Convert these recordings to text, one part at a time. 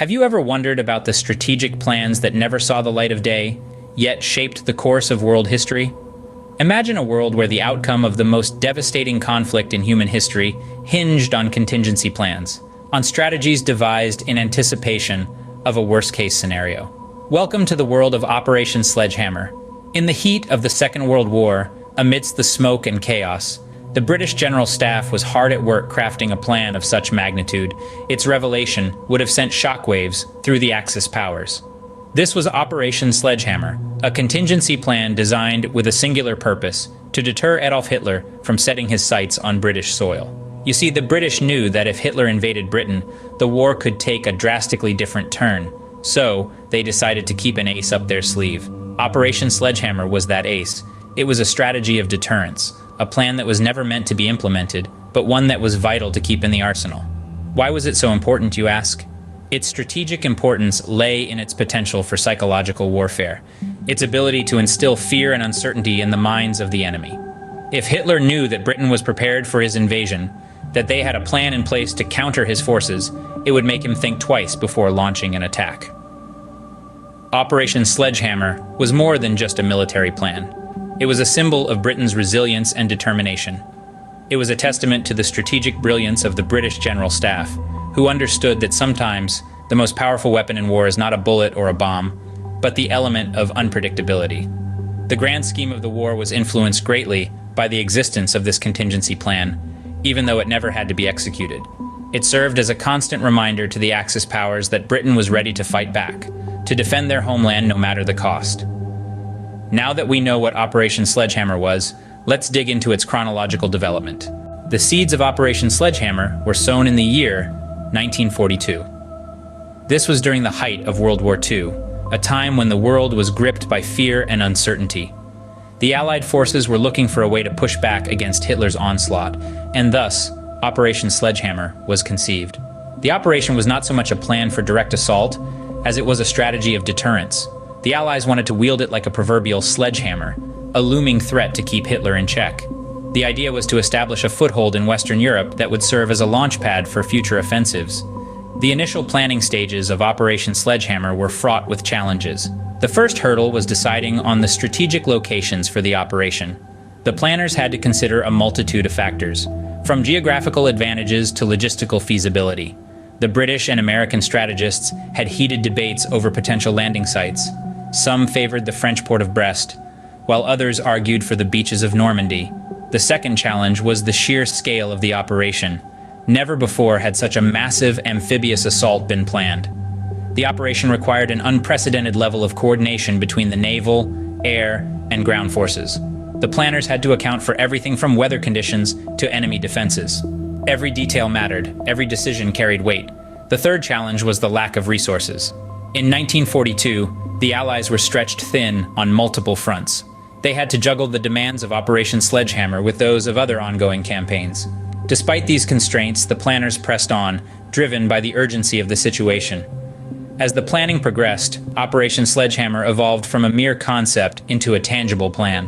Have you ever wondered about the strategic plans that never saw the light of day, yet shaped the course of world history? Imagine a world where the outcome of the most devastating conflict in human history hinged on contingency plans, on strategies devised in anticipation of a worst-case scenario. Welcome to the world of Operation Sledgehammer. In the heat of the Second World War, amidst the smoke and chaos, the British General Staff was hard at work crafting a plan of such magnitude, its revelation would have sent shockwaves through the Axis powers. This was Operation Sledgehammer, a contingency plan designed with a singular purpose: to deter Adolf Hitler from setting his sights on British soil. You see, the British knew that if Hitler invaded Britain, the war could take a drastically different turn. So, they decided to keep an ace up their sleeve. Operation Sledgehammer was that ace. It was a strategy of deterrence, a plan that was never meant to be implemented, but one that was vital to keep in the arsenal. Why was it so important, you ask? Its strategic importance lay in its potential for psychological warfare, its ability to instill fear and uncertainty in the minds of the enemy. If Hitler knew that Britain was prepared for his invasion, that they had a plan in place to counter his forces, it would make him think twice before launching an attack. Operation Sledgehammer was more than just a military plan. It was a symbol of Britain's resilience and determination. It was a testament to the strategic brilliance of the British General Staff, who understood that sometimes the most powerful weapon in war is not a bullet or a bomb, but the element of unpredictability. The grand scheme of the war was influenced greatly by the existence of this contingency plan, even though it never had to be executed. It served as a constant reminder to the Axis powers that Britain was ready to fight back, to defend their homeland no matter the cost. Now that we know what Operation Sledgehammer was, let's dig into its chronological development. The seeds of Operation Sledgehammer were sown in the year 1942. This was during the height of World War II, a time when the world was gripped by fear and uncertainty. The Allied forces were looking for a way to push back against Hitler's onslaught, and thus, Operation Sledgehammer was conceived. The operation was not so much a plan for direct assault, as it was a strategy of deterrence. The Allies wanted to wield it like a proverbial sledgehammer, a looming threat to keep Hitler in check. The idea was to establish a foothold in Western Europe that would serve as a launchpad for future offensives. The initial planning stages of Operation Sledgehammer were fraught with challenges. The first hurdle was deciding on the strategic locations for the operation. The planners had to consider a multitude of factors, from geographical advantages to logistical feasibility. The British and American strategists had heated debates over potential landing sites. Some favored the French port of Brest, while others argued for the beaches of Normandy. The second challenge was the sheer scale of the operation. Never before had such a massive amphibious assault been planned. The operation required an unprecedented level of coordination between the naval, air, and ground forces. The planners had to account for everything from weather conditions to enemy defenses. Every detail mattered, every decision carried weight. The third challenge was the lack of resources. In 1942, the Allies were stretched thin on multiple fronts. They had to juggle the demands of Operation Sledgehammer with those of other ongoing campaigns. Despite these constraints, the planners pressed on, driven by the urgency of the situation. As the planning progressed, Operation Sledgehammer evolved from a mere concept into a tangible plan.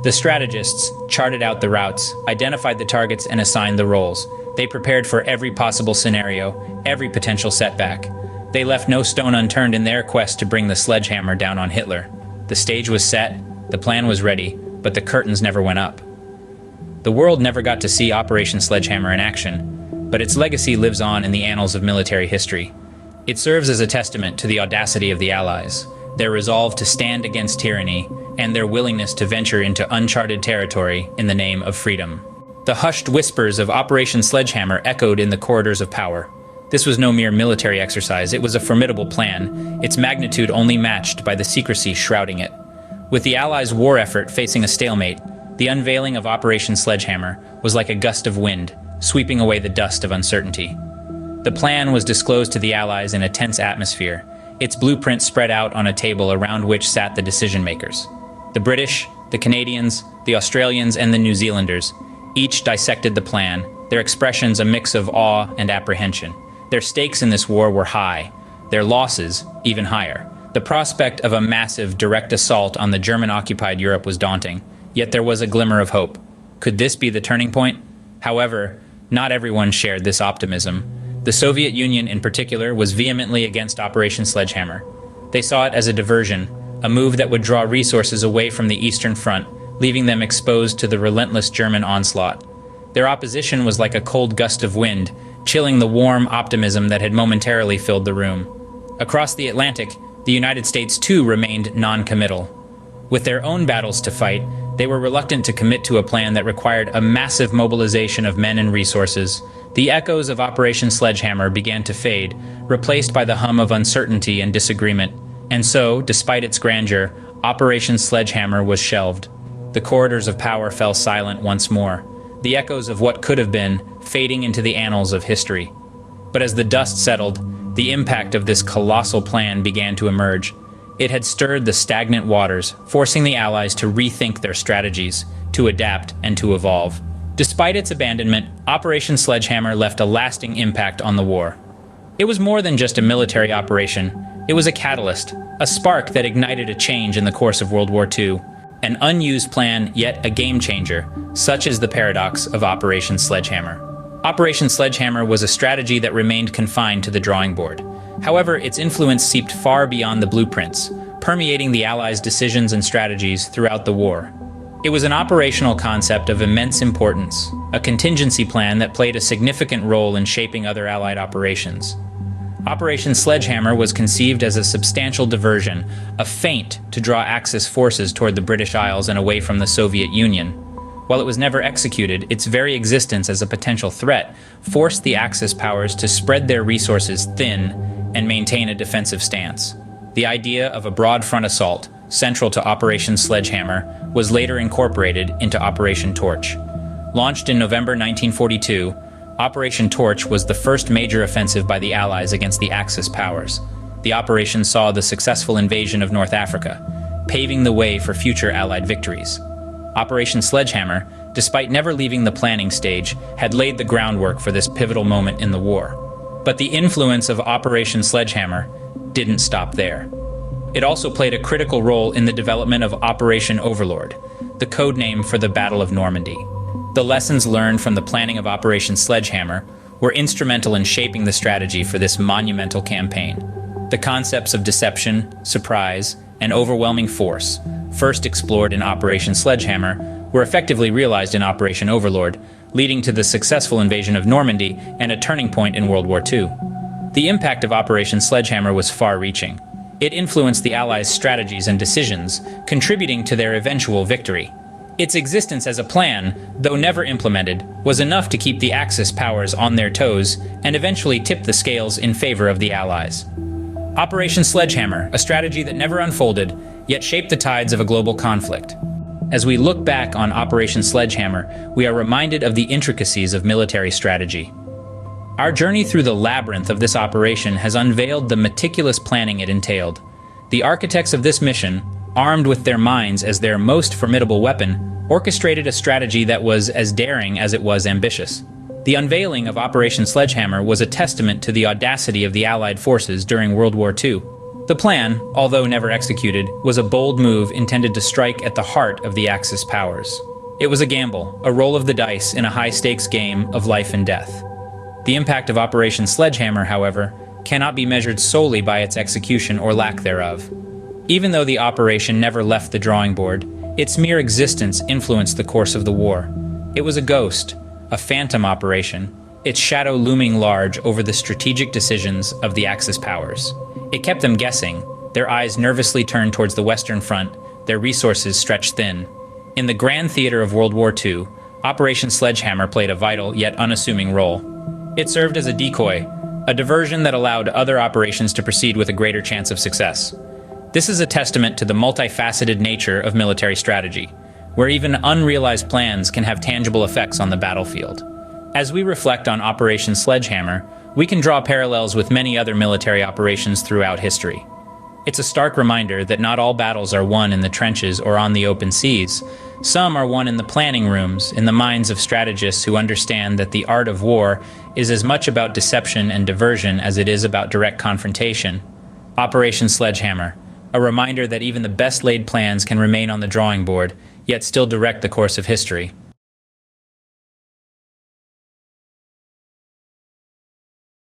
The strategists charted out the routes, identified the targets, and assigned the roles. They prepared for every possible scenario, every potential setback. They left no stone unturned in their quest to bring the sledgehammer down on Hitler. The stage was set, the plan was ready, but the curtains never went up. The world never got to see Operation Sledgehammer in action, but its legacy lives on in the annals of military history. It serves as a testament to the audacity of the Allies, their resolve to stand against tyranny, and their willingness to venture into uncharted territory in the name of freedom. The hushed whispers of Operation Sledgehammer echoed in the corridors of power. This was no mere military exercise, it was a formidable plan, its magnitude only matched by the secrecy shrouding it. With the Allies' war effort facing a stalemate, the unveiling of Operation Sledgehammer was like a gust of wind, sweeping away the dust of uncertainty. The plan was disclosed to the Allies in a tense atmosphere, its blueprint spread out on a table around which sat the decision-makers. The British, the Canadians, the Australians, and the New Zealanders each dissected the plan, their expressions a mix of awe and apprehension. Their stakes in this war were high, their losses even higher. The prospect of a massive direct assault on the German-occupied Europe was daunting, yet there was a glimmer of hope. Could this be the turning point? However, not everyone shared this optimism. The Soviet Union, in particular, was vehemently against Operation Sledgehammer. They saw it as a diversion, a move that would draw resources away from the Eastern Front, leaving them exposed to the relentless German onslaught. Their opposition was like a cold gust of wind, chilling the warm optimism that had momentarily filled the room. Across the Atlantic, the United States too remained non-committal. With their own battles to fight, they were reluctant to commit to a plan that required a massive mobilization of men and resources. The echoes of Operation Sledgehammer began to fade, replaced by the hum of uncertainty and disagreement. And so, despite its grandeur, Operation Sledgehammer was shelved. The corridors of power fell silent once more, the echoes of what could have been fading into the annals of history. But as the dust settled, the impact of this colossal plan began to emerge. It had stirred the stagnant waters, forcing the Allies to rethink their strategies, to adapt and to evolve. Despite its abandonment, Operation Sledgehammer left a lasting impact on the war. It was more than just a military operation. It was a catalyst, a spark that ignited a change in the course of World War II. An unused plan, yet a game changer, such is the paradox of Operation Sledgehammer. Operation Sledgehammer was a strategy that remained confined to the drawing board. However, its influence seeped far beyond the blueprints, permeating the Allies' decisions and strategies throughout the war. It was an operational concept of immense importance, a contingency plan that played a significant role in shaping other Allied operations. Operation Sledgehammer was conceived as a substantial diversion, a feint to draw Axis forces toward the British Isles and away from the Soviet Union. While it was never executed, its very existence as a potential threat forced the Axis powers to spread their resources thin and maintain a defensive stance. The idea of a broad front assault, central to Operation Sledgehammer, was later incorporated into Operation Torch. Launched in November 1942, Operation Torch was the first major offensive by the Allies against the Axis powers. The operation saw the successful invasion of North Africa, paving the way for future Allied victories. Operation Sledgehammer, despite never leaving the planning stage, had laid the groundwork for this pivotal moment in the war. But the influence of Operation Sledgehammer didn't stop there. It also played a critical role in the development of Operation Overlord, the code name for the Battle of Normandy. The lessons learned from the planning of Operation Sledgehammer were instrumental in shaping the strategy for this monumental campaign. The concepts of deception, surprise, and overwhelming force, first explored in Operation Sledgehammer, were effectively realized in Operation Overlord, leading to the successful invasion of Normandy and a turning point in World War II. The impact of Operation Sledgehammer was far-reaching. It influenced the Allies' strategies and decisions, contributing to their eventual victory. Its existence as a plan, though never implemented, was enough to keep the Axis powers on their toes and eventually tip the scales in favor of the Allies. Operation Sledgehammer, a strategy that never unfolded, yet shaped the tides of a global conflict. As we look back on Operation Sledgehammer, we are reminded of the intricacies of military strategy. Our journey through the labyrinth of this operation has unveiled the meticulous planning it entailed. The architects of this mission, armed with their minds as their most formidable weapon, orchestrated a strategy that was as daring as it was ambitious. The unveiling of Operation Sledgehammer was a testament to the audacity of the Allied forces during World War II. The plan, although never executed, was a bold move intended to strike at the heart of the Axis powers. It was a gamble, a roll of the dice in a high-stakes game of life and death. The impact of Operation Sledgehammer, however, cannot be measured solely by its execution or lack thereof. Even though the operation never left the drawing board, its mere existence influenced the course of the war. It was a ghost, a phantom operation, its shadow looming large over the strategic decisions of the Axis powers. It kept them guessing, their eyes nervously turned towards the Western Front, their resources stretched thin. In the grand theater of World War II, Operation Sledgehammer played a vital yet unassuming role. It served as a decoy, a diversion that allowed other operations to proceed with a greater chance of success. This is a testament to the multifaceted nature of military strategy, where even unrealized plans can have tangible effects on the battlefield. As we reflect on Operation Sledgehammer, we can draw parallels with many other military operations throughout history. It's a stark reminder that not all battles are won in the trenches or on the open seas. Some are won in the planning rooms, in the minds of strategists who understand that the art of war is as much about deception and diversion as it is about direct confrontation. Operation Sledgehammer, a reminder that even the best laid plans can remain on the drawing board, yet still direct the course of history.